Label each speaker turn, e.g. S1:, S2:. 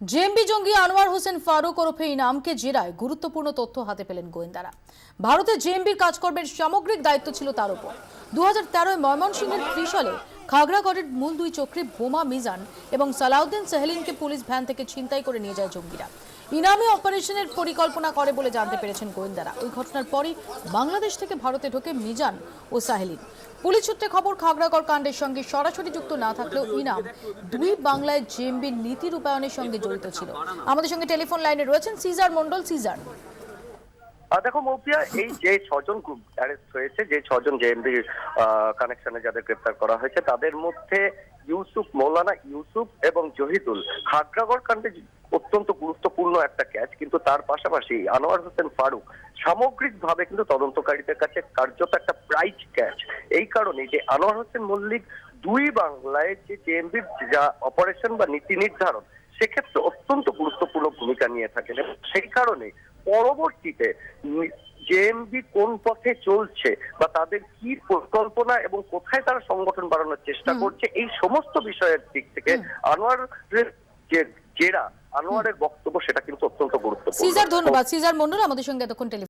S1: JMB জঙ্গি আনোয়ার হোসেন ফারুক ওরফে ইনামকে জেরায় গুরুত্বপূর্ণ তথ্য হাতে পেলেন গোয়েন্দারা। ভারতে জেএমবির কাজকর্মের সামগ্রিক দায়িত্ব ছিল তার উপর। 2013 ময়মনসিংহের ত্রিশালে খাগড়াগড়ের মূল দুই চক্রী বোমা মিজান এবং সালাউদ্দিন সেহেলিনকে পুলিশ ভ্যান থেকে ছিনতাই করে নিয়ে যায় জঙ্গিরা। ইনামি অপারেশনের পরিকল্পনা করে বলে জানতে পেরেছেন গোয়েন্দারা। ওই ঘটনার পরই বাংলাদেশ থেকে ভারতে ঢোকে মিজান ও সাহেলিন। পুলিশ সূত্রে খবর, খাগড়াগড় কাণ্ডের সঙ্গে সরাসরি যুক্ত না থাকলেও ইনাম দুই বাংলায় জেএমবির নীতি রূপায়ণের সঙ্গে জড়িত ছিল। আমাদের সঙ্গে টেলিফোন লাইনে রয়েছেন সিজার মন্ডল। সিজার,
S2: দেখো মৌপিয়া, এই যে ছজন অ্যারেস্ট হয়েছে, যে ছজন জেএমবির কানেকশনে যাদের গ্রেপ্তার করা হয়েছে, তাদের মধ্যে ইউসুফ, মৌলানা ইউসুফ এবং জহিদুল খাগড়াগড় কাণ্ডে অত্যন্ত গুরুত্বপূর্ণ একটা ক্যাচ। কিন্তু তার পাশাপাশি আনোয়ার হোসেন ফারুক সামগ্রিকভাবে কিন্তু তদন্তকারীদের কাছে কার্যত একটা প্রাইজ ক্যাচ। এই কারণে যে আনোয়ার হোসেন মল্লিক দুই বাংলায় যে জেএমবির যা অপারেশন বা নীতি নির্ধারণ, সেক্ষেত্রে অত্যন্ত গুরুত্বপূর্ণ ভূমিকা নিয়ে থাকেন। এবং সেই কারণে পরবর্তীতে জেএমবি কোন পথে চলছে বা তাদের কি পরিকল্পনা এবং কোথায় তারা সংগঠন বাড়ানোর চেষ্টা করছে, এই সমস্ত বিষয়ের দিক থেকে আনোয়ারের যে জেরা, আনোয়ারের বক্তব্য, সেটা কিন্তু অত্যন্ত গুরুত্বপূর্ণ।
S1: সিজার, ধন্যবাদ। সিজার মন্ডল আমাদের সঙ্গে এতক্ষণ টেলিফোন